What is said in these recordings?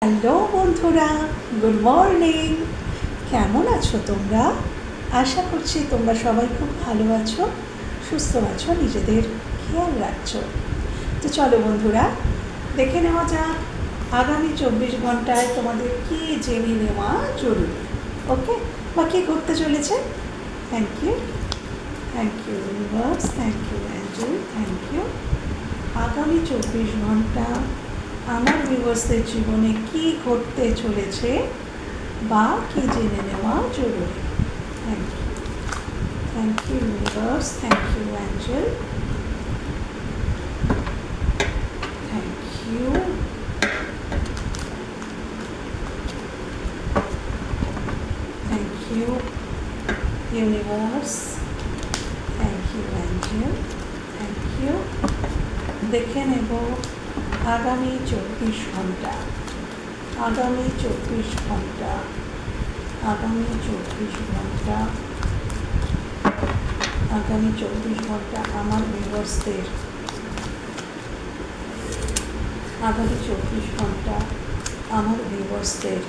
Hello বন্ধুরা, good morning. কেমন আছো তোমরা? আশা করছি তোমরা সবাই খুব ভালো আছো, সুস্থ আছো, নিজেদের খেয়াল রাখছো। তো চলো বন্ধুরা, দেখে নেওয়া যাক আগামী 24 ঘন্টায় তোমাদের কী জেনে নেওয়া জরুরি। ওকে, বা কী ঘটতে চলেছে। Thank you universe, thank you angel, thank you. আগামী 24 ঘন্টা আমার ভিউয়ার্সদের জীবনে কী ঘটতে চলেছে বা কী জেনে নেওয়া জরুরি। Thank you universe, thank you angel, thank you. Thank you universe, thank you angel, thank you. দেখে নেব আগামী 24 ঘন্টা, আগামী 24 ঘন্টা, আগামী 24 ঘন্টা, আগামী 24 ঘন্টা আমার ভিউয়ার্সদের, আগামী 24 ঘন্টা আমার ভিউয়ার্সদের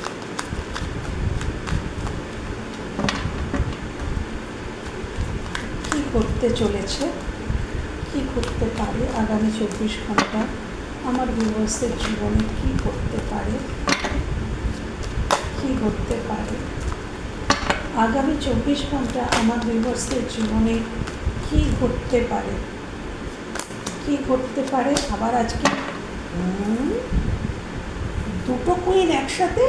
কী করতে চলেছে, কী করতে পারে আগামী 24 ঘন্টা আমার ভিউয়ার্সদের জীবনে, কী করতে পারে, কী ঘটতে পারে আগামী 24 ঘন্টা আমার ভিউয়ার্সদের জীবনে, কী ঘটতে পারে, কী ঘটতে পারে। আবার আজকে দুটো কুইন একসাথে,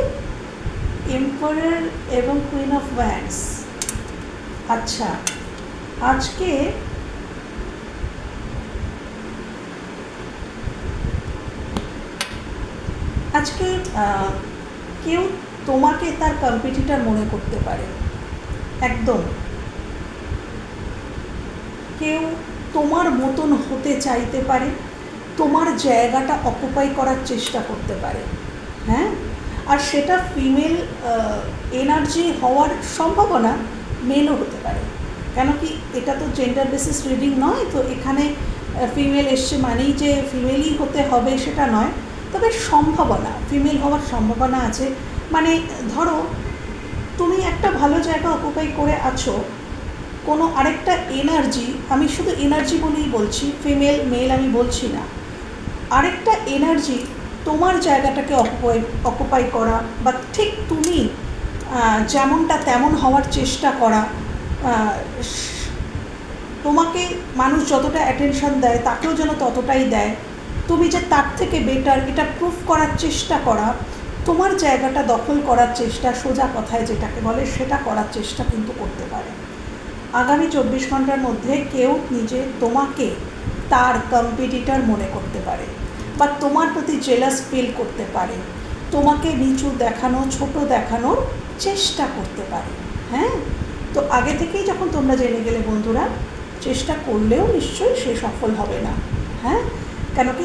এম্পারার এবং কুইন অফ ওয়ান্ডস। আচ্ছা, আজকে কেউ তোমাকে তার কম্পিটিটর মনে করতে পারে, একদম। কেউ তোমার মতন হতে চাইতে পারে, তোমার জায়গাটা অকুপাই করার চেষ্টা করতে পারে, হ্যাঁ। আর সেটা ফিমেল এনার্জি হওয়ার সম্ভাবনা মেলও হতে পারে, কেন কি এটা তো জেন্ডার বেসিস রিডিং নয়, তো এখানে ফিমেল এসছে মানেই যে ফিমেলই হতে হবে সেটা নয়, তবে সম্ভাবনা ফিমেল হওয়ার সম্ভাবনা আছে। মানে ধরো তুমি একটা ভালো জায়গা অকুপাই করে আছো, কোনো আরেকটা এনার্জি, আমি শুধু এনার্জি বলেই বলছি, ফিমেল মেল আমি বলছি না, আরেকটা এনার্জি তোমার জায়গাটাকে অকুপাই করা, বা ঠিক তুমি যেমনটা তেমন হওয়ার চেষ্টা করা, তোমাকে মানুষ যতটা অ্যাটেনশন দেয় তাকেও যেন ততটাই দেয়, তুমি যে তার থেকে বেটার এটা প্রুফ করার চেষ্টা করা, তোমার জায়গাটা দখল করার চেষ্টা, সোজা কথায় যেটাকে বলে সেটা করার চেষ্টা কিন্তু করতে পারে। আগামী 24 ঘন্টার মধ্যে কেউ তোমাকে তার কম্পিটিটর মনে করতে পারে, বা তোমার প্রতি জেলাস ফিল করতে পারে, তোমাকে নিচু দেখানো, ছোট দেখানোর চেষ্টা করতে পারে, হ্যাঁ। তো আগে থেকেই যখন তোমরা জেনে গেলে বন্ধুরা, চেষ্টা করলেও নিশ্চয়ই সে সফল হবে না, হ্যাঁ। কেন কি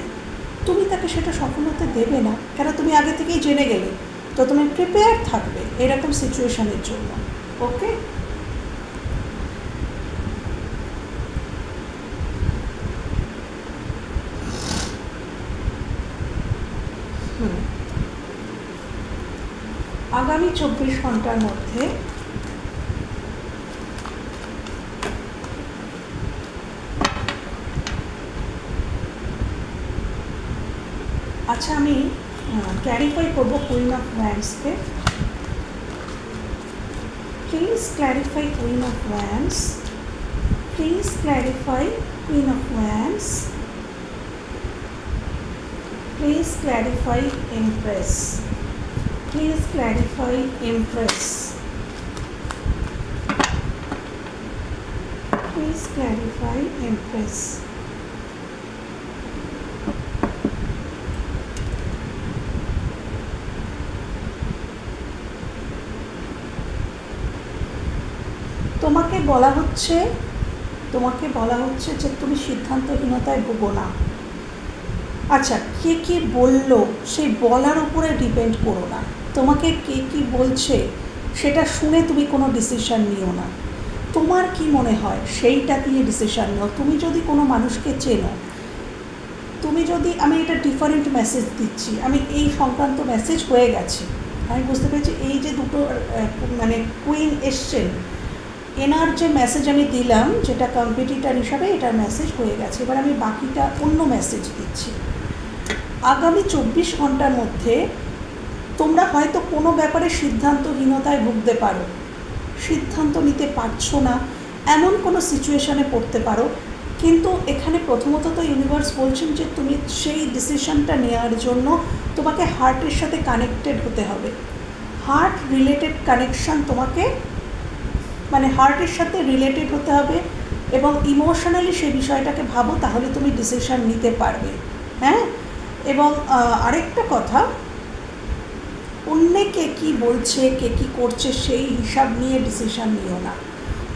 তুমি তাকে সেটা সফল হতে দেবে না, কেন তুমি আগে থেকেই জেনে গেলে, তো তুমি প্রিপেয়ার থাকবে এরকম সিচুয়েশনের জন্য। ওকে, আগামী 24 ঘন্টার মধ্যে আচ্ছা, আমি ক্ল্যারিফাই করবো কুইন অফ ওয়ান্ডসকে। Please clarify queen of wands, please clarify queen of wands, please clarify empress, please clarify empress, please clarify empress. তোমাকে বলা হচ্ছে যে তুমি সিদ্ধান্তহীনতায় ভুগো না। আচ্ছা, কে কী বললো সেই বলার উপরে ডিপেন্ড করো না, তোমাকে কে কী বলছে সেটা শুনে তুমি কোনো ডিসিশান নিও না। তোমার কি মনে হয় সেইটা দিয়ে ডিসিশান নাও। তুমি যদি কোনো মানুষকে চেনো, তুমি যদি, আমি এটা ডিফারেন্ট মেসেজ দিচ্ছি, আমি এই সংক্রান্ত মেসেজ হয়ে গেছে, আমি বুঝতে পেরেছি এই যে দুটো মানে কুইন এসছেন, এনার যে মেসেজ আমি দিলাম যেটা কম্পিটিটার হিসাবে, এটার মেসেজ হয়ে গেছে। এবার আমি বাকিটা অন্য মেসেজ দিচ্ছি। আগামী 24 ঘন্টার মধ্যে তোমরা হয়তো কোনো ব্যাপারে সিদ্ধান্তহীনতায় ভুগতে পারো, সিদ্ধান্ত নিতে পারছো না, এমন কোনো সিচুয়েশানে পড়তে পারো। কিন্তু এখানে প্রথমত তো ইউনিভার্স বলছেন যে তুমি সেই ডিসিশনটা নেওয়ার জন্য তোমাকে হার্টের সাথে কানেক্টেড হতে হবে। হার্ট রিলেটেড কানেকশান তোমাকে, মানে হার্টের সাথে রিলেটেড হতে হবে এবং ইমোশনালি সেই বিষয়টাকে ভাবো, তাহলে তুমি ডিসিশন নিতে পারবে। হ্যাঁ, এবং আরেকটা কথা, অন্যে কে কী বলছে, কে কী করছে সেই হিসাব নিয়ে ডিসিশান নিও না।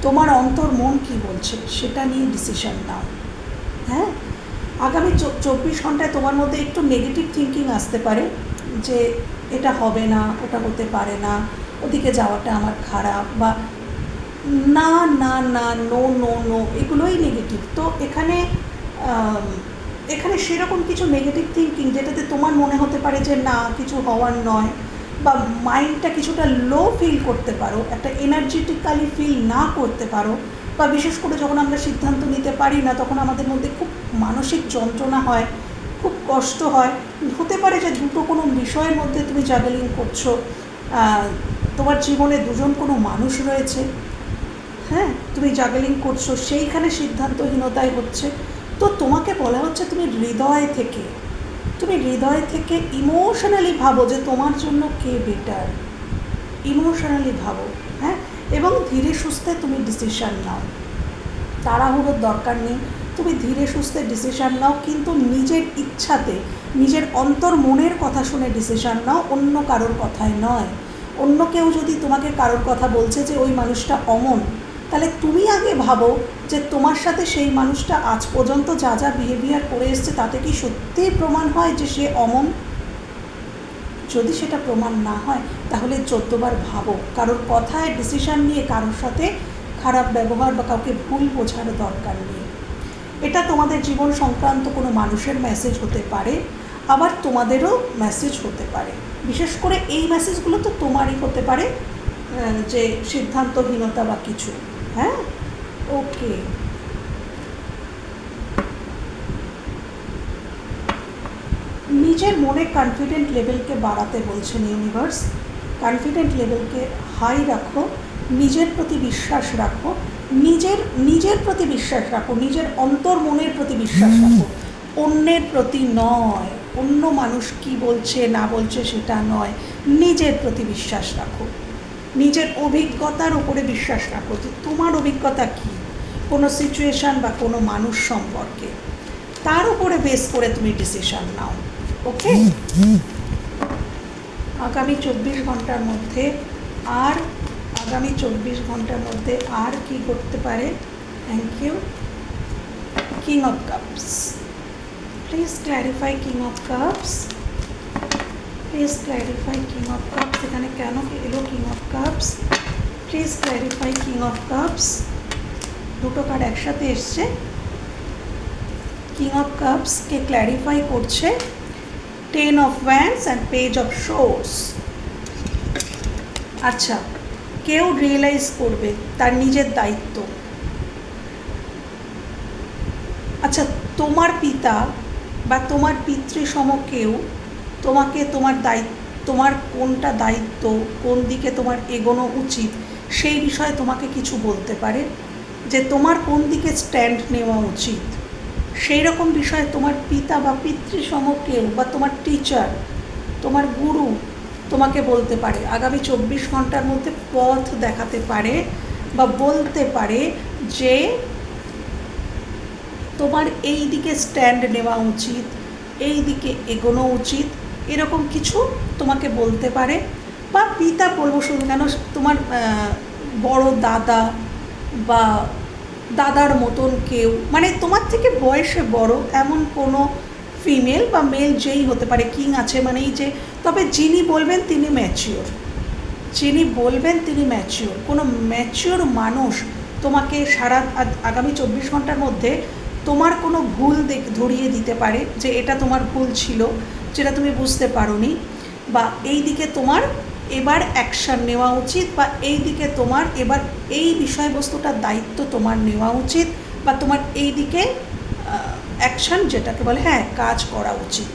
তোমার অন্তর মন কী বলছে সেটা নিয়ে ডিসিশান নাও। হ্যাঁ, আগামী 24 ঘন্টায় তোমার মধ্যে একটু নেগেটিভ থিঙ্কিং আসতে পারে যে এটা হবে না, ওটা হতে পারে না, ওদিকে যাওয়াটা আমার খারাপ, বা না না না, নো নো নো, এগুলোই নেগেটিভ। তো এখানে সেরকম কিছু নেগেটিভ থিঙ্কিং যেটাতে তোমার মনে হতে পারে যে না কিছু হওয়ার নয়, বা মাইন্ডটা কিছুটা লো ফিল করতে পারো, একটা এনার্জেটিক্যালি ফিল না করতে পারো, বা বিশেষ করে যখন আমরা সিদ্ধান্ত নিতে পারি না তখন আমাদের মধ্যে খুব মানসিক যন্ত্রণা হয়, খুব কষ্ট হয়। হতে পারে যে দুটো কোনো বিষয়ের মধ্যে তুমি জাগলিং করছো, তোমার জীবনে দুজন কোনো মানুষ রয়েছে, হ্যাঁ, তুমি জাগলিং করছো, সেইখানে সিদ্ধান্তহীনতায় হচ্ছে। তো তোমাকে বলা হচ্ছে তুমি হৃদয় থেকে ইমোশনালি ভাবো যে তোমার জন্য কে বেটার, ইমোশনালি ভাবো। হ্যাঁ, এবং ধীরে সুস্থে তুমি ডিসিশান নাও, তাড়াহুড়োর দরকার নেই, তুমি ধীরে সুস্থে ডিসিশান নাও, কিন্তু নিজের ইচ্ছাতে, নিজের অন্তর মনের কথা শুনে ডিসিশান নাও, অন্য কারোর কথায় নয়। অন্য কেউ যদি তোমাকে কারোর কথা বলছে যে ওই মানুষটা অমন, তাহলে তুমি আগে ভাবো যে তোমার সাথে সেই মানুষটা আজ পর্যন্ত যা যা বিহেভিয়ার করে এসছে তাতে কি সত্যিই প্রমাণ হয় যে সে অমন? যদি সেটা প্রমাণ না হয় তাহলে 14 বার ভাবো। কারোর কথায় ডিসিশান নিয়ে কারোর সাথে খারাপ ব্যবহার বা কাউকে ভুল বোঝার দরকার নেই। এটা তোমাদের জীবন সংক্রান্ত কোনো মানুষের মেসেজ হতে পারে, আবার তোমাদেরও মেসেজ হতে পারে। বিশেষ করে এই মেসেজগুলো তো তোমারই হতে পারে, যে সিদ্ধান্তহীনতা বা কিছু। হ্যাঁ, ওকে। নিজের মনে কনফিডেন্ট লেভেলকে বাড়াতে বলছেন ইউনিভার্স। কনফিডেন্ট লেভেলকে হাই রাখো, নিজের প্রতি বিশ্বাস রাখো, নিজের প্রতি বিশ্বাস রাখো, নিজের অন্তর মনের প্রতি বিশ্বাস রাখো, অন্যের প্রতি নয়। অন্য মানুষ কি বলছে না বলছে সেটা নয়, নিজের প্রতি বিশ্বাস রাখো, নিজের অভিজ্ঞতার উপরে বিশ্বাস রাখো যে তোমার অভিজ্ঞতা কী কোনো সিচুয়েশান বা কোনো মানুষ সম্পর্কে, তার উপরে বেস করে তুমি ডিসিশান নাও। ওকে, আগামী 24 ঘন্টার মধ্যে আর কি করতে পারে? Thank you. King of cups, please clarify king of cups, please clarify king of cups. এখানে কেন এলো king of cups? Please clarify king of cups. দুটো কার্ড একসাথে এসছে। কিং অফ কাপসকে ক্ল্যারিফাই করছে 10 of wands and page of swords. আচ্ছা, কেউ রিয়েলাইজ করবে তার নিজের দায়িত্ব। আচ্ছা, তোমার পিতা বা তোমার পিতৃসম কেউ তোমাকে তোমার কোনটা দায়িত্ব, কোন দিকে তোমার এগোনো উচিত সেই বিষয়ে তোমাকে কিছু বলতে পারে, যে তোমার কোন দিকে স্ট্যান্ড নেওয়া উচিত সেই রকম বিষয়ে তোমার পিতা বা পিতৃসম কেউ বা তোমার টিচার, তোমার গুরু তোমাকে বলতে পারে। আগামী 24 ঘন্টার মধ্যে পথ দেখাতে পারে বা বলতে পারে যে তোমার এই দিকে স্ট্যান্ড নেওয়া উচিত, এই দিকে এগোনো উচিত, এরকম কিছু তোমাকে বলতে পারে। বা পিতা বলবো শুধু কেন, তোমার বড় দাদা বা দাদার মতন কেউ, মানে তোমার থেকে বয়সে বড় এমন কোনো ফিমেল বা মেল যেই হতে পারে। কিং আছে মানেই যে, তবে যিনি বলবেন তিনি ম্যাচিওর, কোনো ম্যাচিওর মানুষ তোমাকে আগামী 24 ঘন্টার মধ্যে তোমার কোনো ভুল ধরিয়ে দিতে পারে যে এটা তোমার ভুল ছিল, যেটা তুমি বুঝতে পারোনি, বা এই দিকে তোমার এবার অ্যাকশান নেওয়া উচিত, বা এই দিকে তোমার এবার এই বিষয়বস্তুটার দায়িত্ব তোমার নেওয়া উচিত, বা তোমার এই দিকে অ্যাকশান যেটাকে বলে হ্যাঁ কাজ করা উচিত,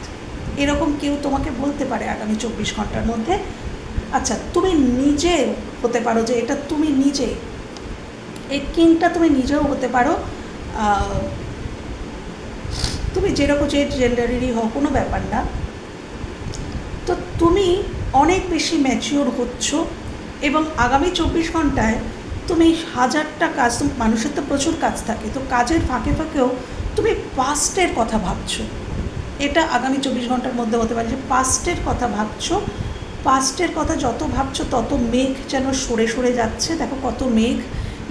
এরকম কেউ তোমাকে বলতে পারে আগামী 24 ঘন্টার মধ্যে। আচ্ছা, তুমি নিজে হতে পারো যে এটা তুমি নিজে, এই কিংটা তুমি নিজেও হতে পারো, তুমি যেরকম যে জেন্ডারেরই হও কোনো ব্যাপার না। তো তুমি অনেক বেশি ম্যাচিওর হচ্ছ এবং আগামী 24 ঘন্টায় তুমি হাজারটা কাজ, মানুষের তো প্রচুর কাজ থাকে, তো কাজের ফাঁকে ফাঁকেও তুমি পাস্টের কথা ভাবছো। এটা আগামী 24 ঘন্টার মধ্যে হতে পারে যে পাস্টের কথা ভাবছো। পাস্টের কথা যত ভাবছো তত মেঘ যেন সরে সরে যাচ্ছে। দেখো কত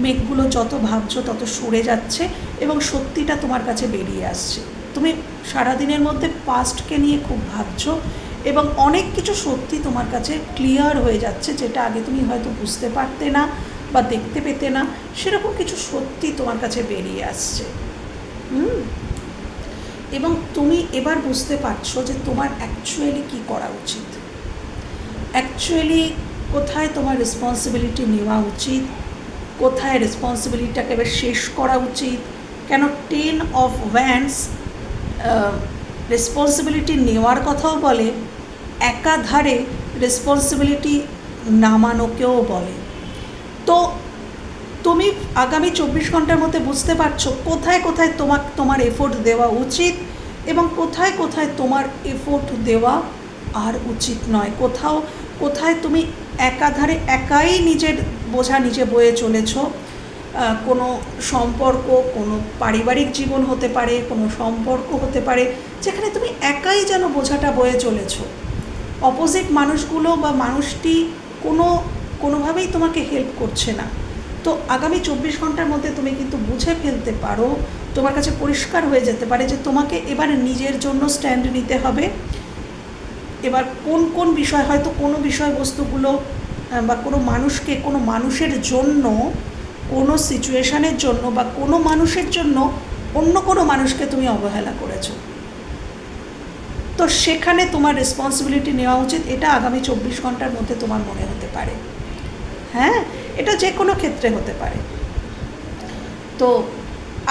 মেঘগুলো যত ভাবছো তত সরে যাচ্ছে এবং সত্যিটা তোমার কাছে বেরিয়ে আসছে। তুমি সারাদিনের মধ্যে পাস্টকে নিয়ে খুব ভাবছো এবং অনেক কিছু সত্যি তোমার কাছে ক্লিয়ার হয়ে যাচ্ছে, যেটা আগে তুমি হয়তো বুঝতে পারতে না বা দেখতে পেতে না, সেরকম কিছু সত্যি তোমার কাছে বেরিয়ে আসছে। এবং তুমি এবার বুঝতে পারছো যে তোমার অ্যাকচুয়ালি কী করা উচিত, অ্যাকচুয়ালি কোথায় তোমার রেসপন্সিবিলিটি নেওয়া উচিত, কোথায় রেসপন্সিবিলিটিটাকে এবার শেষ করা উচিত। কেন 10 অফ ওয়ান্ডস রেসপন্সিবিলিটি নেওয়ার কথাও বলে, একাধারে রেসপন্সিবিলিটি নামানোকেও বলে। তো তুমি আগামী 24 ঘন্টার মধ্যে বুঝতে পারছো কোথায় কোথায় তোমার এফোর্ট দেওয়া উচিত এবং কোথায় কোথায় তোমার এফোর্ট দেওয়া আর উচিত নয়, কোথায় তুমি একাধারে একাই নিজের বোঝা নিজে বয়ে চলেছ। কোনো সম্পর্ক, কোনো পারিবারিক জীবন হতে পারে, কোনো সম্পর্ক হতে পারে যেখানে তুমি একাই যেন বোঝাটা বয়ে চলেছ। অপোজিট মানুষগুলো বা মানুষটি কোনোভাবেই তোমাকে হেল্প করছে না। তো আগামী 24 ঘন্টার মধ্যে তুমি কিন্তু বুঝে ফেলতে পারো, তোমার কাছে পরিষ্কার হয়ে যেতে পারে যে তোমাকে এবার নিজের জন্য স্ট্যান্ড নিতে হবে। এবার কোন কোন বিষয়, হয়তো কোনো বিষয়বস্তুগুলো বা কোনো মানুষকে, কোনো মানুষের জন্য, কোনো সিচুয়েশানের জন্য বা কোনো মানুষের জন্য অন্য কোনো মানুষকে তুমি অবহেলা করেছো, তো সেখানে তোমার রেসপন্সিবিলিটি নেওয়া উচিত। এটা আগামী 24 ঘন্টার মধ্যে তোমার মনে হতে পারে। হ্যাঁ, এটা যে কোনো ক্ষেত্রে হতে পারে। তো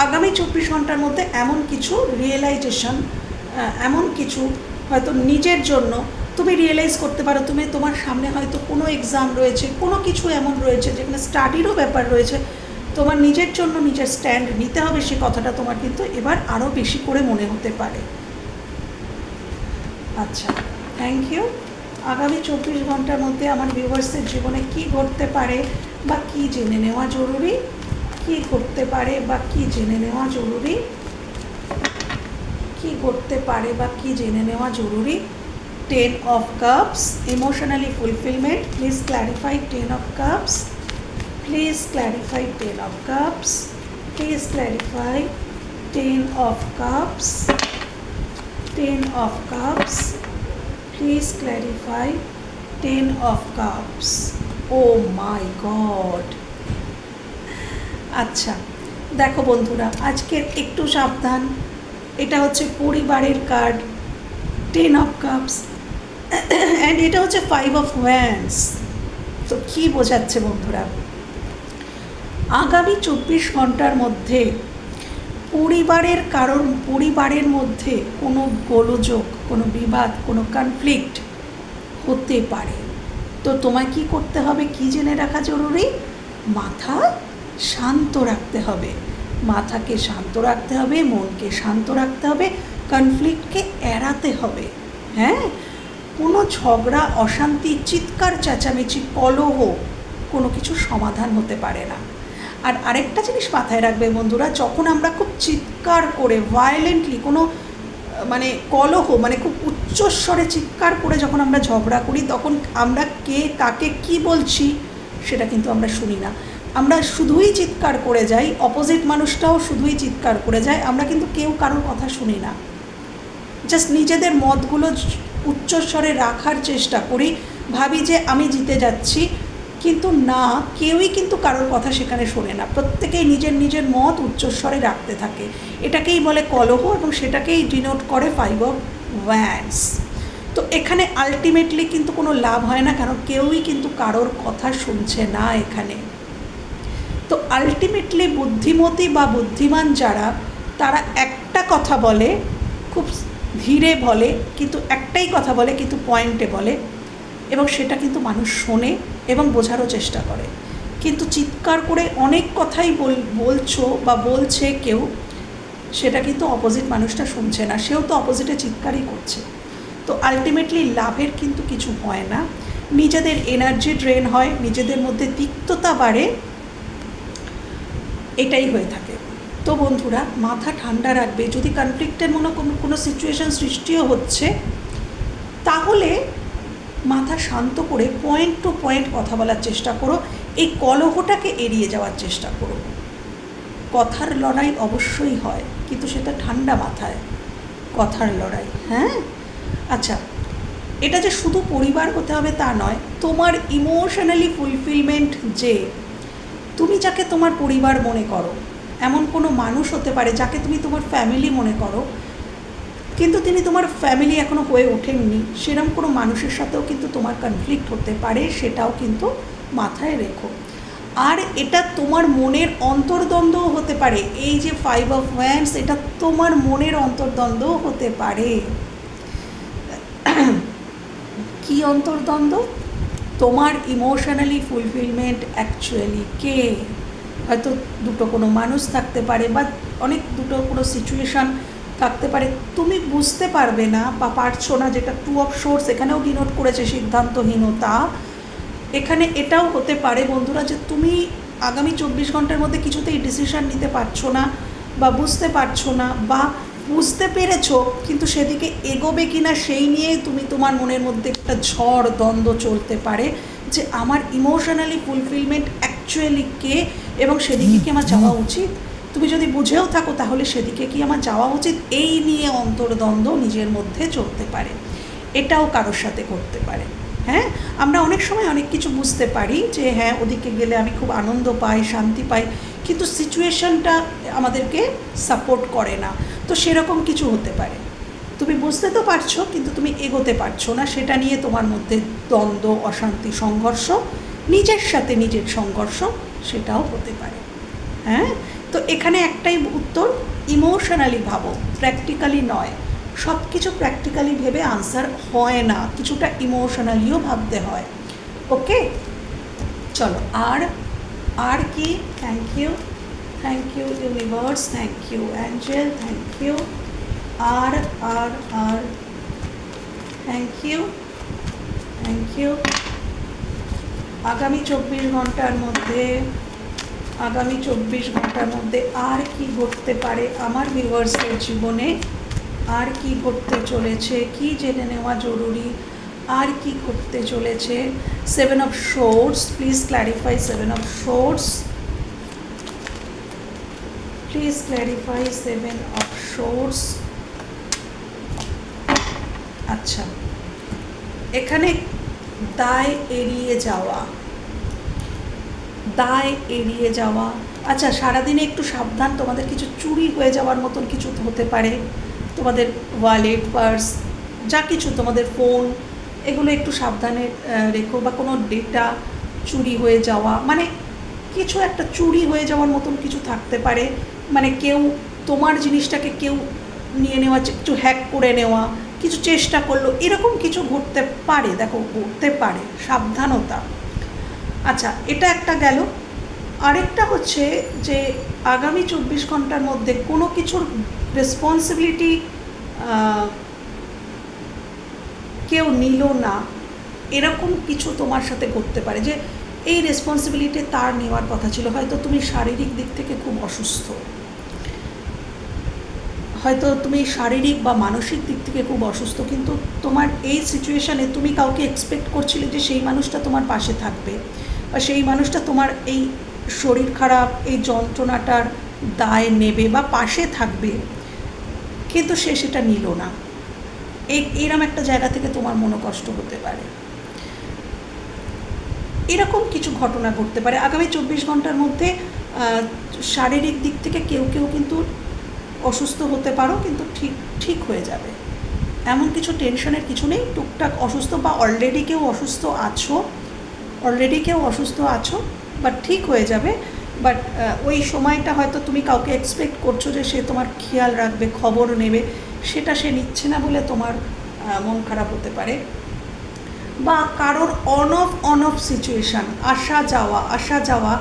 আগামী 24 ঘন্টার মধ্যে এমন কিছু রিয়েলাইজেশন, এমন কিছু হয়তো নিজের জন্য তুমি রিয়েলাইজ করতে পারো, তোমার সামনে হয়তো কোনো এক্সাম রয়েছে, কোনো কিছু এমন রয়েছে যেখানে স্টাডিরও ব্যাপার রয়েছে, তোমার নিজের জন্য নিজের স্ট্যান্ড নিতে হবে, সে কথাটা তোমার কিন্তু এবার আরও বেশি করে মনে হতে পারে। আচ্ছা, থ্যাংক ইউ। আগামী 24 ঘন্টার মধ্যে আমার ভিউয়ার্সের জীবনে কী ঘটতে পারে বা কী জেনে নেওয়া জরুরি, কী ঘটতে পারে বা কী জেনে নেওয়া জরুরি, কী ঘটতে পারে বা কী জেনে নেওয়া জরুরি। 10 of cups, emotionally fulfillment. Please clarify 10 of cups. Please clarify 10 of cups. Please clarify 10 of cups. 10 of cups. Please clarify 10 of cups. Oh my God. আচ্ছা, দেখো বন্ধুরা, আজকের একটু সাবধান, এটা হচ্ছে পরিবারের কার্ড 10 of cups অ্যান্ড এটা হচ্ছে 5 of wands। তো কী বোঝাচ্ছে বন্ধুরা, আগামী 24 ঘন্টার মধ্যে পরিবারের মধ্যে কোনো গোলযোগ, কোনো বিবাদ, কোনো কনফ্লিক্ট হতে পারে। তো তোমায় কী করতে হবে, কী জেনে রাখা জরুরি, মাথা শান্ত রাখতে হবে, মাথাকে শান্ত রাখতে হবে, মনকে শান্ত রাখতে হবে, কনফ্লিক্টকে এড়াতে হবে। হ্যাঁ, কোনো ঝগড়া, অশান্তি, চিৎকার চেঁচামেচি, কলহ কোনো কিছু সমাধান হতে পারে না। আর আরেকটা জিনিস মাথায় রাখবে বন্ধুরা, যখন আমরা খুব চিৎকার করে ভায়োলেন্টলি কোনো কলহ, খুব উচ্চস্বরে চিৎকার করে যখন আমরা ঝগড়া করি, তখন আমরা কে কাকে কি বলছি সেটা কিন্তু আমরা শুনি না। আমরা শুধুই চিৎকার করে যাই, অপোজিট মানুষটাও শুধুই চিৎকার করে যায়, আমরা কিন্তু কেউ কারোর কথা শুনি না। জাস্ট নিজেদের মতগুলো উচ্চস্বরে রাখার চেষ্টা করি, ভাবি যে আমি জিতে যাচ্ছি, কিন্তু না, কেউই কিন্তু কারোর কথা সেখানে শোনে না, প্রত্যেকেই নিজের নিজের মত উচ্চস্বরে রাখতে থাকে। এটাকেই বলে কলহ, এবং সেটাকেই ডিনোট করে 5 অফ ওয়ান্ডস। তো এখানে আলটিমেটলি কিন্তু কোনো লাভ হয় না, কারণ কেউই কিন্তু কারোর কথা শুনছে না এখানে। তো আলটিমেটলি বুদ্ধিমতী বা বুদ্ধিমান যারা, তারা একটা কথা বলে, খুব ধীরে বলে, কিন্তু একটাই কথা বলে, কিন্তু পয়েন্টে বলে, এবং সেটা কিন্তু মানুষ শোনে এবং বোঝারও চেষ্টা করে। কিন্তু চিৎকার করে অনেক কথাই বলছো বা বলছে কেউ, সেটা কিন্তু অপোজিট মানুষটা শুনছে না, সেও তো অপোজিটে চিৎকারই করছে। তো আলটিমেটলি লাভের কিন্তু কিছু হয় না, নিজেদের এনার্জি ড্রেন হয়, নিজেদের মধ্যে তিক্ততা বাড়ে, এটাই হয়ে থাকে। তো বন্ধুরা, মাথা ঠান্ডা রাখবে। যদি কনফ্লিক্টের কোনো সিচুয়েশান সৃষ্টিও হচ্ছে, তাহলে মাথা শান্ত করে পয়েন্ট টু পয়েন্ট কথা বলার চেষ্টা করো, এই কলহটাকে এড়িয়ে যাওয়ার চেষ্টা করো। কথার লড়াই অবশ্যই হয়, কিন্তু সেটা ঠান্ডা মাথায় কথার লড়াই। হ্যাঁ, আচ্ছা, এটা যে শুধু পরিবার হতে হবে তা নয়, তোমার ইমোশনালি ফুলফিলমেন্ট, যে তুমি যাকে তোমার পরিবার মনে করো, এমন কোনো মানুষ হতে পারে যাকে তুমি তোমার ফ্যামিলি মনে করো, কিন্তু তিনি তোমার ফ্যামিলি এখনও হয়ে ওঠেননি, সেরকম কোনো মানুষের সাথেও কিন্তু তোমার কনফ্লিক্ট হতে পারে, সেটাও কিন্তু মাথায় রেখো। আর এটা তোমার মনের অন্তর্দ্বন্দ্বও হতে পারে। এই যে 5 অফ ওয়ান্ডস, এটা তোমার মনের অন্তর্দ্বন্দ্বও হতে পারে। কি অন্তর্দ্বন্দ্ব? তোমার ইমোশনালি ফুলফিলমেন্ট অ্যাকচুয়ালি কে? হয়তো দুটো কোনো মানুষ থাকতে পারে, বা দুটো কোনো সিচুয়েশান থাকতে পারে, তুমি বুঝতে পারবে না বা পারছো না, যেটা 2 অফ সোর্স এখানেও ডিনোট করেছে সিদ্ধান্তহীনতা। এখানে এটাও হতে পারে বন্ধুরা, যে তুমি আগামী 24 ঘন্টার মধ্যে কিছুতেই ডিসিশান নিতে পারছো না, বা বুঝতে পারছো না, বা বুঝতে পেরেছো কিন্তু সেদিকে এগোবে কি না সেই নিয়ে তুমি, তোমার মনের মধ্যে একটা ঝড় দ্বন্দ্ব চলতে পারে, যে আমার ইমোশনালি ফুলফিলমেন্ট অ্যাকচুয়ালি কে, এবং সেদিকে কি আমার যাওয়া উচিত। তুমি যদি বুঝেও থাকো, তাহলে সেদিকে কি আমার যাওয়া উচিত, এই নিয়ে অন্তর্দ্বন্দ্ব নিজের মধ্যে চলতে পারে। এটাও কারোর সাথে করতে পারে। হ্যাঁ, আমরা অনেক সময় অনেক কিছু বুঝতে পারি, যে হ্যাঁ, ওদিকে গেলে আমি খুব আনন্দ পাই, শান্তি পাই, কিন্তু সিচুয়েশানটা আমাদেরকে সাপোর্ট করে না। তো সেরকম কিছু হতে পারে, তুমি বুঝতে তো পারছো, কিন্তু তুমি এগোতে পারছো না, সেটা নিয়ে তোমার মধ্যে দ্বন্দ্ব, অশান্তি, সংঘর্ষ, নিজের সাথে নিজের সংঘর্ষ, সেটাও হতে পারে। হ্যাঁ, তো এখানে একটাই উত্তর, ইমোশনালি ভাবো, প্র্যাকটিক্যালি নয়। সব কিছু প্র্যাকটিক্যালি ভেবে আনসার হয় না, কিছুটা ইমোশনালিও ভাবতে হয়। ওকে, চলো। আর কি? Thank you universe, thank you angel, thank you. আর থ্যাংক ইউ। আগামী 24 ঘন্টার মধ্যে আর কি ঘটতে পারে আমার ভিউয়ার্সের জীবনে, আর কি ঘটতে চলেছে, কি জেনে নেওয়া জরুরি, আর কি ঘটতে চলেছে। 7 of swords, please clarify 7 of swords, please clarify 7 of swords. আচ্ছা, এখানে দায় এড়িয়ে যাওয়া। আচ্ছা, সারাদিনে একটু সাবধান, তোমাদের কিছু চুরি হয়ে যাওয়ার মতন কিছু হতে পারে, তোমাদের ওয়ালেট, পার্স, যা কিছু, তোমাদের ফোন, এগুলো একটু সাবধানে রেখো, বা কোনো ডেটা চুরি হয়ে যাওয়া, মানে কিছু একটা চুরি হয়ে যাওয়ার মতন কিছু থাকতে পারে, মানে কেউ তোমার জিনিসটাকে কেউ নিয়ে নেওয়া, কিছু হ্যাক করে নেওয়া, কিছু চেষ্টা করলো, এরকম কিছু ঘটতে পারে। দেখো, ঘটতে পারে, সাবধানতা। আচ্ছা, এটা একটা গেল। আরেকটা হচ্ছে যে আগামী 24 ঘন্টার মধ্যে কোনো কিছুর রেসপন্সিবিলিটি কেউ নিল না, এরকম কিছু তোমার সাথে ঘটতে পারে, যে এই রেসপন্সিবিলিটি তার নেওয়ার কথা ছিল। হয়তো তুমি শারীরিক দিক থেকে খুব অসুস্থ, হয়তো তুমি শারীরিক বা মানসিক দিক থেকে খুব অসুস্থ, কিন্তু তোমার এই সিচুয়েশানে তুমি কাউকে এক্সপেক্ট করছিলে যে সেই মানুষটা তোমার পাশে থাকবে, বা সেই মানুষটা তোমার এই শরীর খারাপ, এই যন্ত্রণাটার দায় নেবে বা পাশে থাকবে, কিন্তু সে সেটা নিল না। এইরকম একটা জায়গা থেকে তোমার মনোকষ্ট হতে পারে। এরকম কিছু ঘটনা ঘটতে পারে আগামী 24 ঘন্টার মধ্যে। শারীরিক দিক থেকে কেউ কেউ কিন্তু অসুস্থ হতে পারো, কিন্তু ঠিক হয়ে যাবে, এমন কিছু টেনশনের কিছু নেই। টুকটাক অসুস্থ বা অলরেডি কেউ অসুস্থ আছো, বাট ঠিক হয়ে যাবে। বাট ওই সময়টা হয়তো তুমি কাউকে এক্সপেক্ট করছো যে সে তোমার খেয়াল রাখবে, খবর নেবে, সেটা সে নিচ্ছে না বলে তোমার মন খারাপ হতে পারে। বা কারোর অন অফ সিচুয়েশান, আসা যাওয়া,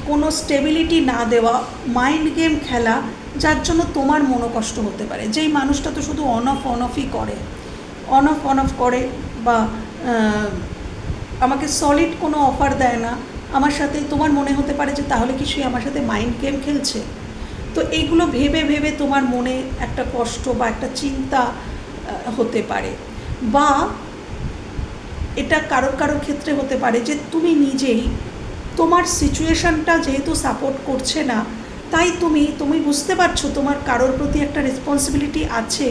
কোনো স্টেবিলিটি না দেওয়া, মাইন্ড গেম খেলা, যার জন্য তোমার মনোকষ্ট হতে পারে। যেই মানুষটা তো শুধু অন অফই করে, অন অফ করে, বা আমাকে সলিড কোনো অফার দেয় না আমার সাথে, তোমার মনে হতে পারে যে তাহলে কি সে আমার সাথে মাইন্ড গেম খেলছে। তো এইগুলো ভেবে তোমার মনে একটা কষ্ট বা একটা চিন্তা হতে পারে। বা এটা কারোর ক্ষেত্রে হতে পারে যে তুমি নিজেই তোমার সিচুয়েশানটা যেহেতু সাপোর্ট করছে না, তাই তুমি বুঝতে পারছো তোমার কারোর প্রতি একটা রেসপন্সিবিলিটি আছে,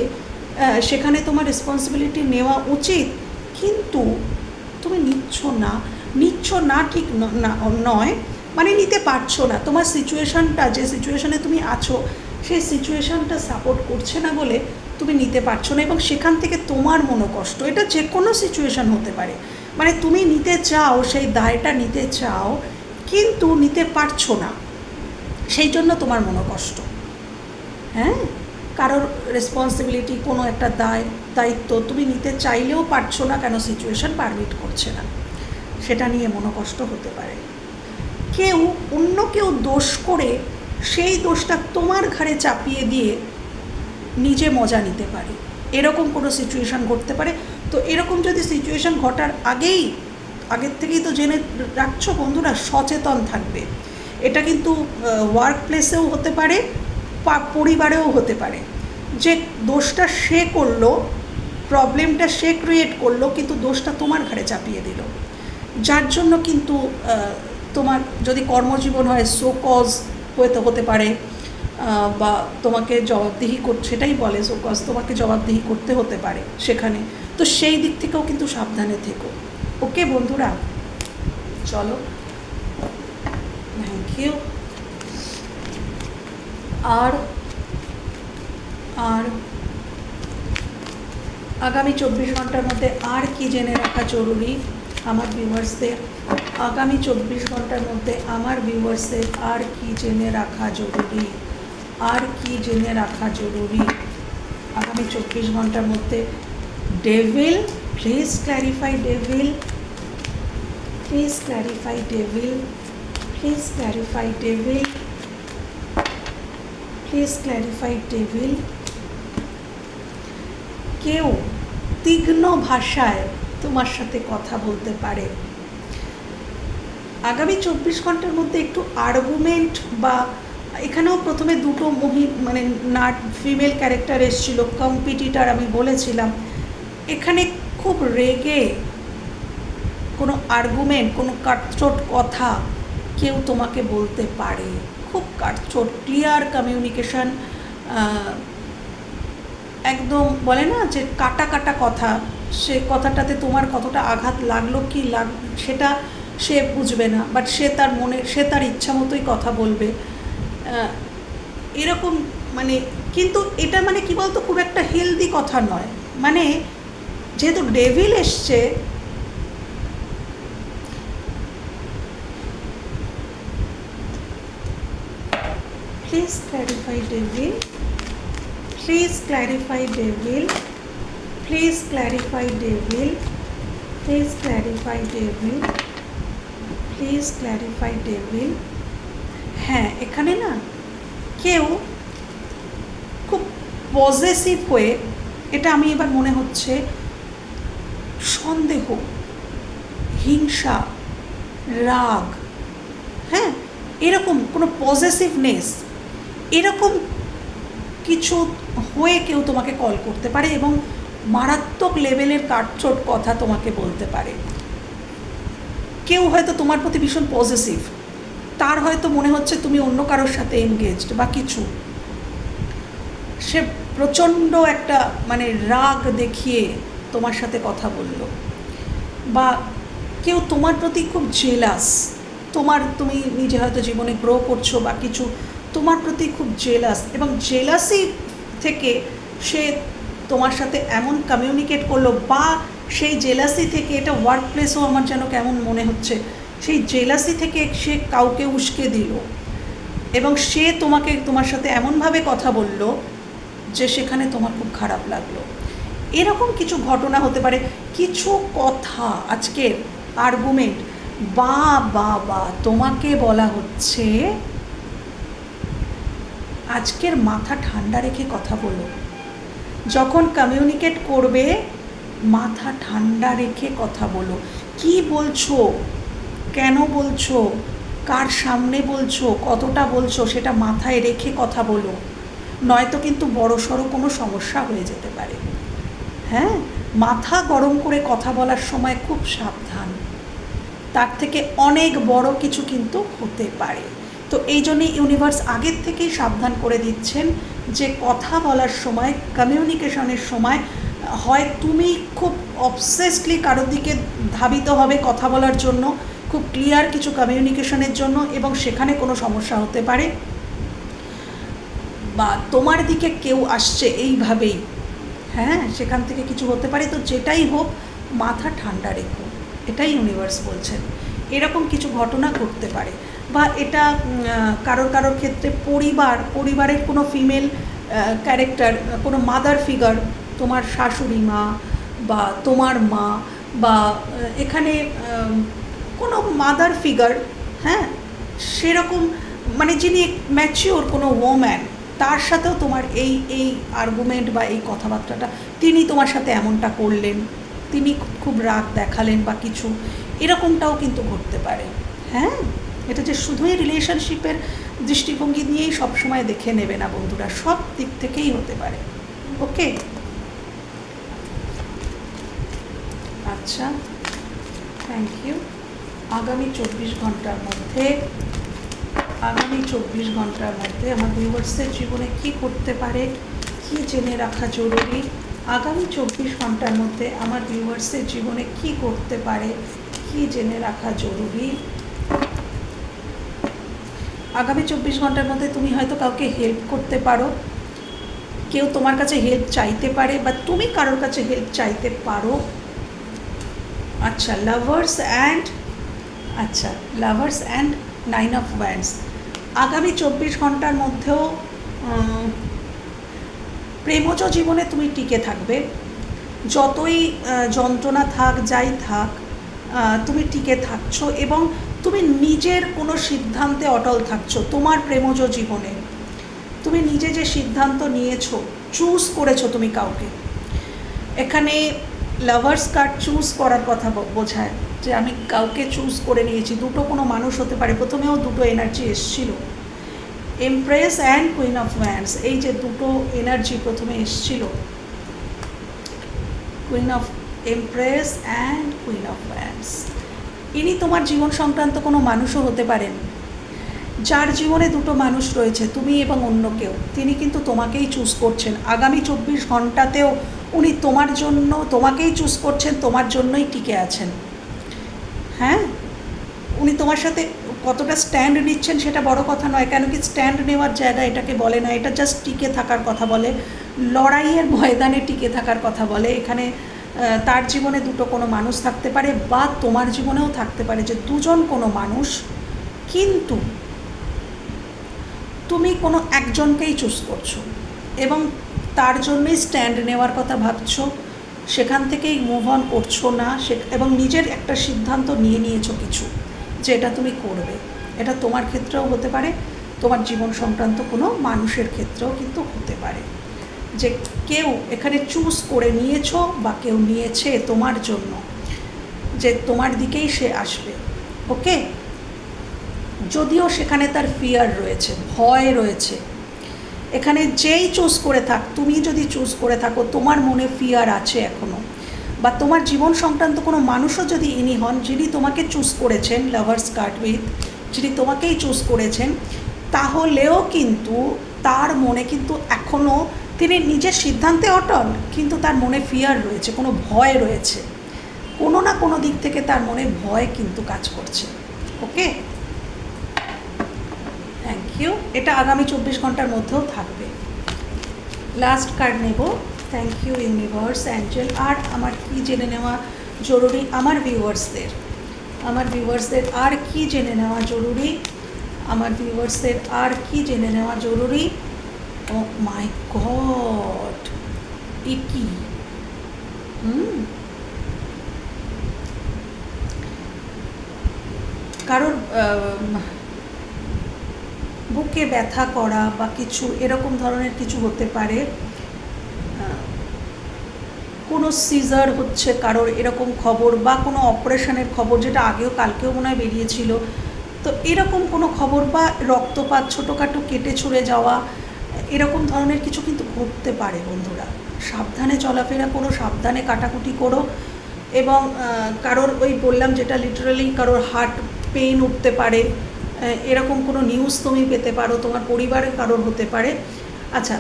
সেখানে তোমার রেসপন্সিবিলিটি নেওয়া উচিত, কিন্তু তুমি নিচ্ছ না ঠিক নয়, মানে নিতে পারছো না। তোমার সিচুয়েশানটা, যে সিচুয়েশানে তুমি আছো, সেই সিচুয়েশানটা সাপোর্ট করছে না বলে তুমি নিতে পারছো না, এবং সেখান থেকে তোমার মনোকষ্ট। এটা যে কোনো সিচুয়েশান হতে পারে, মানে তুমি নিতে চাও, সেই দায়টা নিতে চাও, কিন্তু নিতে পারছো না, সেই জন্য তোমার মনোকষ্ট। হ্যাঁ, কারোর রেসপন্সিবিলিটি, কোনো একটা দায়িত্ব তুমি নিতে চাইলেও পারছো না, কেন সিচুয়েশান পারমিট করছে না, সেটা নিয়ে মনোকষ্ট হতে পারে। অন্য কেউ দোষ করে সেই দোষটা তোমার ঘাড়ে চাপিয়ে দিয়ে নিজে মজা নিতে পারে, এরকম কোনো সিচুয়েশান ঘটতে পারে। তো এরকম যদি সিচুয়েশান ঘটার আগের থেকেই তো জেনে রাখছো বন্ধুরা, সচেতন থাকবে। এটা কিন্তু ওয়ার্ক প্লেসেও হতে পারে, পরিবারেও হতে পারে, যে দোষটা সে করলো, প্রবলেমটা সে ক্রিয়েট করলো, কিন্তু দোষটা তোমার ঘাড়ে চাপিয়ে দিল, যার জন্য কিন্তু তোমার যদি কর্মজীবন হয় শোকজ হতে পারে, বা তোমাকে জবাবদিহি সেটাই বলে শোকজ, তোমাকে জবাবদিহি করতে হতে পারে সেখানে। তো সেই দিক থেকেও কিন্তু সাবধানে থেকো। ওকে বন্ধুরা, চলো, থ্যাংক ইউ। আর আগামী 24 ঘন্টার মধ্যে আর কি জেনে রাখা জরুরি আমার ভিউয়ার্সদের? আগামী 24 ঘন্টার মধ্যে আমার ভিউয়ার্সদের আর কি জেনে রাখা জরুরি? আগামী 24 ঘন্টার মধ্যে devil, please clarify devil, please clarify devil, please clarify devil, please clarify devil. কেউ তীক্ষ্ণ ভাষায় তোমার সাথে কথা বলতে পারে আগামী 24 ঘন্টার মধ্যে। একটু আর্গুমেন্ট, বা এখানেও প্রথমে দুটো ফিমেল ক্যারেক্টার এসেছিলো, কম্পিটিটার আমি বলেছিলাম। এখানে খুব রেগে কোনো আর্গুমেন্ট, কোনো কাটছোট কথা কেউ তোমাকে বলতে পারে, খুব কাটছোট, ক্লিয়ার কমিউনিকেশন, একদম বলে না যে কাটা কথা, সে কথাটাতে তোমার কতটা আঘাত লাগলো সেটা সে বুঝবে না, বাট সে তার ইচ্ছা মতোই কথা বলবে, এরকম কিন্তু এটা কি বলতো, খুব একটা হেলদি কথা নয়। যেহেতু ডেভিল এসছে, please clarify devil, please clarify devil, please clarify devil, please clarify devil, please clarify devil. হ্যাঁ, এখানে না কেউ খুব পজেসিভ হয়ে, এটা আমি এবার মনে হচ্ছে সন্দেহ, হিংসা, রাগ, হ্যাঁ, এরকম কোনো পজেসিভনেস, এরকম কিছু হয়ে কেউ তোমাকে কল করতে পারে এবং মারাত্মক লেভেলের কাটছোট কথা তোমাকে বলতে পারে। কেউ হয়তো তোমার প্রতি ভীষণ পজেসিভ, তার হয়তো মনে হচ্ছে তুমি অন্য কারোর সাথে এনগেজড বা কিছু, সে প্রচণ্ড একটা রাগ দেখিয়ে তোমার সাথে কথা বলল। বা কেউ তোমার প্রতি খুব জেলাস, তুমি নিজে হয়তো জীবনে গ্রো করছো বা কিছু, তোমার প্রতি খুব জেলাস, এবং জেলাসি থেকে সে তোমার সাথে এমন কমিউনিকেট করলো, বা সেই জেলাসি থেকে, এটা ওয়ার্ক প্লেসেও আমার যেন কেমন মনে হচ্ছে, সেই জেলাসি থেকে সে কাউকে উস্কে দিল এবং সে তোমার সাথে এমনভাবে কথা বলল যে সেখানে তোমার খুব খারাপ লাগলো। এরকম কিছু ঘটনা হতে পারে। কিছু কথা, আজকের আর্গুমেন্ট, বা বা বা তোমাকে বলা হচ্ছে আজকের মাথা ঠান্ডা রেখে কথা বলো। যখন কমিউনিকেট করবে মাথা ঠান্ডা রেখে কথা বলো। কি বলছো, কেন বলছো, কার সামনে বলছো, কতটা বলছো, সেটা মাথায় রেখে কথা বলো, নয়তো কিন্তু বড়সড় কোনো সমস্যা হয়ে যেতে পারে। হ্যাঁ, মাথা গরম করে কথা বলার সময় খুব সাবধান, তার থেকে অনেক বড় কিছু কিন্তু হতে পারে। তো এই জন্যই ইউনিভার্স আগের থেকেই সাবধান করে দিচ্ছেন যে কথা বলার সময়, কমিউনিকেশনের সময়, হয় তুমি খুব অবসেসডলি কারোর দিকে ধাবিত হবে কথা বলার জন্য, খুব ক্লিয়ার কিছু কমিউনিকেশনের জন্য, এবং সেখানে কোনো সমস্যা হতে পারে, বা তোমার দিকে কেউ আসছে এইভাবেই, হ্যাঁ, সেখান থেকে কিছু হতে পারে। তো যেটাই হোক মাথা ঠান্ডা রেখো, এটাই ইউনিভার্স বলছেন। এরকম কিছু ঘটনা ঘটতে পারে। বা এটা কারোর ক্ষেত্রে পরিবারের কোনো ফিমেল ক্যারেক্টার, কোনো মাদার ফিগার, তোমার শাশুড়ি মা বা তোমার মা, বা এখানে কোনো মাদার ফিগার, হ্যাঁ, সেরকম মানে যিনি ম্যাচিওর কোনো ওম্যান, তার সাথেও তোমার এই আর্গুমেন্ট বা এই কথাবার্তাটা, তিনি তোমার সাথে এমনটা করলেন, তিনি খুব রাগ দেখালেন বা কিছু, এরকমটাও কিন্তু ঘটতে পারে। হ্যাঁ, এটা যে শুধুই রিলেশনশিপের দৃষ্টিভঙ্গি নিয়েই সবসময় দেখে নেবে না বন্ধুরা, সব দিক থেকেই হতে পারে। ওকে, আচ্ছা, থ্যাংক ইউ। আগামী 24 ঘন্টার মধ্যে আমার ভিউয়ার্সের জীবনে কি করতে পারে, কি জেনে রাখা জরুরি, আগামী 24 ঘন্টার মধ্যে আমার ভিউয়ার্সের জীবনে কি করতে পারে, কি জেনে রাখা জরুরি। আগামী 24 ঘন্টার মধ্যে তুমি হয়তো কাউকে হেল্প করতে পারো, কেউ তোমার কাছে হেল্প চাইতে পারে, বা তুমি কারোর কাছে হেল্প চাইতে পারো। আচ্ছা, লাভার্স অ্যান্ড 9 অফ ওয়ান্ডস। আগামী 24 ঘন্টার মধ্যেও প্রেমজ জীবনে তুমি টিকে থাকবে, যতই যন্ত্রণা থাক, যাই থাক, তুমি টিকে থাকছো, এবং তুমি নিজের কোনো সিদ্ধান্তে অটল থাকছো। তোমার প্রেমজ জীবনে তুমি নিজে যে সিদ্ধান্ত নিয়েছো, চুজ করেছো তুমি কাউকে, এখানে লাভার্স কার্ড চুজ করার কথা বোঝায়, যে আমি কাউকে চুজ করে নিয়েছি। দুটো কোনো মানুষ হতে পারে, প্রথমেও দুটো এনার্জি এসছিল, empress and queen of wands, এই যে দুটো এনার্জি প্রথমে এসছিল, queen of empress and queen of wands. ইনি তোমার জীবন সংক্রান্ত কোনো মানুষও হতে পারেন, যার জীবনে দুটো মানুষ রয়েছে, তুমি এবং অন্য কেউ, তিনি কিন্তু তোমাকেই চুজ করছেন। আগামী 24 ঘন্টাতেও উনি তোমার জন্য, তোমাকেই চুজ করছেন, তোমার জন্যই টিকে আছেন। হ্যাঁ, উনি তোমার সাথে কতটা স্ট্যান্ড নিচ্ছেন সেটা বড় কথা নয়, কেন কি স্ট্যান্ড নেওয়ার জায়গা এটাকে বলে না, এটা জাস্ট টিকে থাকার কথা বলে, লড়াইয়ের ময়দানে টিকে থাকার কথা বলে। এখানে তার জীবনে দুটো কোনো মানুষ থাকতে পারে, বা তোমার জীবনেও থাকতে পারে, যে দুজন কোনো মানুষ, কিন্তু তুমি কোনো একজনকেই চুজ করছো এবং তার জন্যই স্ট্যান্ড নেওয়ার কথা ভাবছো, সেখান থেকেই মুভ অন করছো না, এবং নিজের একটা সিদ্ধান্ত নিয়েছো কিছু, যে এটা তুমি করবে। এটা তোমার ক্ষেত্রেও হতে পারে, তোমার জীবন সংক্রান্ত কোনো মানুষের ক্ষেত্রেও কিন্তু হতে পারে, যে কেউ এখানে চুজ করে নিয়েছো, বা কেউ নিয়েছে তোমার জন্য, যে তোমার দিকেই সে আসবে। ওকে, যদিও সেখানে তার ফিয়ার রয়েছে, ভয় রয়েছে, এখানে যেই চুজ করে থাক, তুমি যদি চুজ করে থাকো, তোমার মনে ফিয়ার আছে এখনও, বা তোমার জীবন সংক্রান্ত কোনো মানুষও যদি ইনি হন যিনি তোমাকে চুজ করেছেন, লাভার্স কার্ড উইথ, যিনি তোমাকেই চুজ করেছেন, তাহলেও কিন্তু তার মনে কিন্তু এখনও, তিনি নিজের সিদ্ধান্তে অটল, কিন্তু তার মনে ফিয়ার রয়েছে, কোনো ভয় রয়েছে, কোনো না কোনো দিক থেকে তার মনে ভয় কিন্তু কাজ করছে। Okay, thank you. এটা আগামী 24 ঘন্টার মধ্যেও থাকবে। লাস্ট কার্ড নেব। Thank you universe, angel. আর আমার কি জেনে নেওয়া জরুরি আমার ভিউয়ার্সদের আর কি জেনে নেওয়া জরুরি, আমার ভিউয়ার্সদের আর কি জেনে নেওয়া জরুরি? ও মাই গড, এ কি? কারোর বুকে ব্যথা করা বা কিছু এরকম ধরনের কিছু হতে পারে, কোনো সিজার হচ্ছে কারোর এরকম খবর, বা কোনো অপারেশনের খবর, যেটা আগেও কালকেও মনে হয় বেরিয়েছিল। তো এরকম কোনো খবর, বা রক্তপাত, ছোটোখাটো কেটে ছুঁড়ে যাওয়া, এরকম ধরনের কিছু কিন্তু ঘটতে পারে বন্ধুরা। সাবধানে চলাফেরা করো, সাবধানে কাটাকুটি করো। এবং কারোর ওই বললাম যেটা লিটারালি কারোর হার্ট পেইন উঠতে পারে, এরকম কোনো নিউজ তুমি পেতে পারো, তোমার পরিবারে কারোর হতে পারে। আচ্ছা,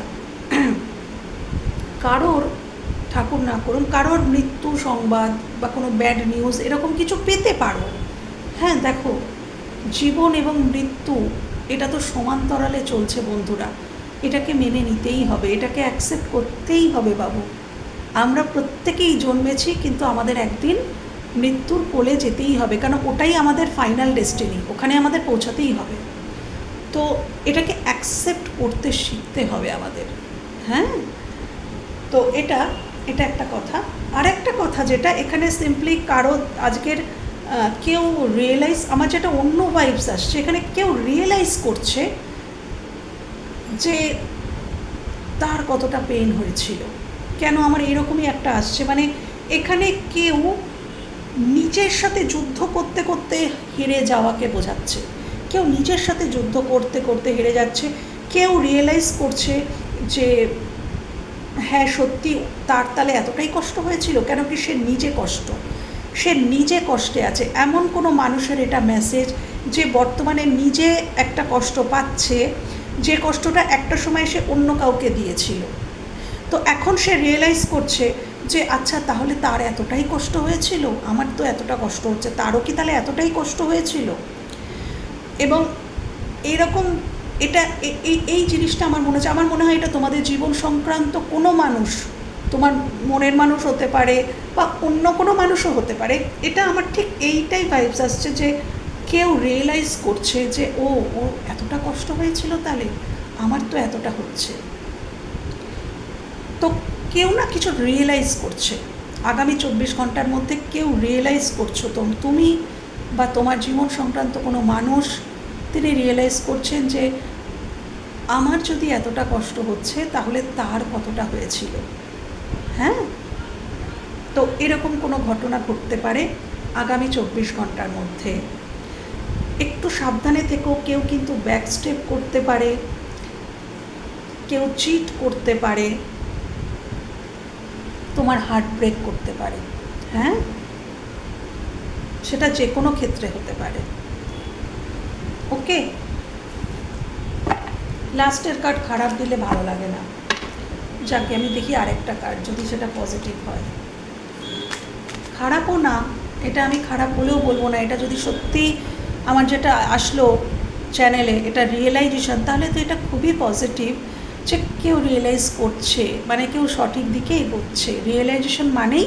কারোর, ঠাকুর না করুন, কারোর মৃত্যু সংবাদ বা কোনো ব্যাড নিউজ এরকম কিছু পেতে পারো। হ্যাঁ, দেখো, জীবন এবং মৃত্যু এটা তো সমান্তরালে চলছে বন্ধুরা, এটাকে মেনে নিতেই হবে, এটাকে অ্যাকসেপ্ট করতেই হবে বাবু। আমরা প্রত্যেকেই জন্মেছি, কিন্তু আমাদের একদিন মৃত্যুর কোলে যেতেই হবে, কারণ ওটাই আমাদের ফাইনাল ডেস্টিনি, ওখানে আমাদের পৌঁছাতেই হবে। তো এটাকে অ্যাকসেপ্ট করতে শিখতে হবে আমাদের। হ্যাঁ, তো এটা একটা কথা। আর একটা কথা যেটা এখানে সিম্পলি কারো আজকের কেউ রিয়েলাইজ, আমার যেটা অন্য ভাইবস আসছে, এখানে কেউ রিয়েলাইজ করছে যে তার কতটা পেইন হয়েছিল। কেন আমার এরকমই একটা আসছে, মানে এখানে কেউ নিজের সাথে যুদ্ধ করতে করতে হেরে যাওয়াকে বোঝাচ্ছে, কেউ নিজের সাথে যুদ্ধ করতে করতে হেরে যাচ্ছে, কেউ রিয়েলাইজ করছে যে হ্যাঁ সত্যি তার তাহলে এতটাই কষ্ট হয়েছিল, কেন কি সে নিজে কষ্টে আছে। এমন কোনো মানুষের এটা মেসেজ যে বর্তমানে নিজে একটা কষ্ট পাচ্ছে, যে কষ্টটা একটা সময় সে অন্য কাউকে দিয়েছিল। তো এখন সে রিয়েলাইজ করছে যে আচ্ছা তাহলে তার এতটাই কষ্ট হয়েছিল, আমার তো এতটা কষ্ট হচ্ছে, তারও কি তাহলে এতটাই কষ্ট হয়েছিল। এবং এইরকম এটা এই জিনিসটা আমার মনে হয় এটা তোমাদের জীবন সংক্রান্ত কোনো মানুষ, তোমার মনের মানুষ হতে পারে বা অন্য কোনো মানুষও হতে পারে। এটা আমার ঠিক এইটাই ভাইবস আসছে যে কেউ রিয়েলাইজ করছে যে ও এতটা কষ্ট হয়েছিল, তাহলে আমার তো এতটা হচ্ছে। তো কেউ না কিছু রিয়েলাইজ করছে, আগামী 24 ঘন্টার মধ্যে কেউ রিয়েলাইজ করছো তুমি বা তোমার জীবন সংক্রান্ত কোনো মানুষ, তিনি রিয়েলাইজ করছেন যে আমার যদি এতটা কষ্ট হচ্ছে তাহলে তার কতটা হয়েছিল। হ্যাঁ, তো এরকম কোনো ঘটনা ঘটতে পারে আগামী 24 ঘন্টার মধ্যে। একটু সাবধানে থেকো, কেউ কিন্তু ব্যাক স্টেপ করতে পারে, কেউ চিট করতে পারে, তোমার হার্ট ব্রেক করতে পারে। হ্যাঁ, সেটা যে কোনো ক্ষেত্রে হতে পারে। ওকে, লাস্টের কার্ড খারাপ দিলে ভালো লাগে না, যাকে আমি দেখি আরেকটা কার্ড, যদি সেটা পজিটিভ হয়। খারাপও না, এটা আমি খারাপ বলেও বলবো না, এটা যদি সত্যি আমার যেটা আসলো চ্যানেলে এটা রিয়েলাইজেশন, তাহলে তো এটা খুবই পজিটিভ যে কেউ রিয়েলাইজ করছে, মানে কেউ সঠিক দিকে এগোচ্ছে। রিয়েলাইজেশন মানেই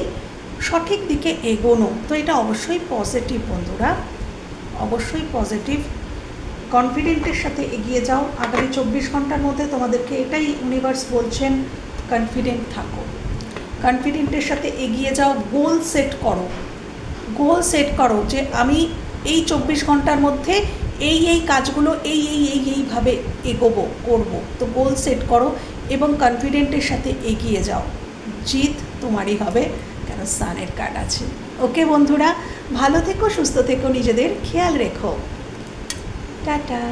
সঠিক দিকে এগোনো, তো এটা অবশ্যই পজিটিভ বন্ধুরা, অবশ্যই পজিটিভ। কনফিডেন্টের সাথে এগিয়ে যাও। আগামী 24 ঘন্টার মধ্যে তোমাদেরকে এটাই ইউনিভার্স বলছেন, কনফিডেন্ট থাকো, কনফিডেন্টের সাথে এগিয়ে যাও। গোল সেট করো যে আমি এই 24 ঘন্টার মধ্যে এই কাজগুলো এইভাবে করব। তো গোল সেট করো এবং কনফিডেন্টের সাথে এগিয়ে যাও, জিত তোমারই হবে, কেন সানের কার্ড আছে। ওকে বন্ধুরা, ভালো থেকো, সুস্থ থেকো, নিজেদের খেয়াল রেখো, টাটা।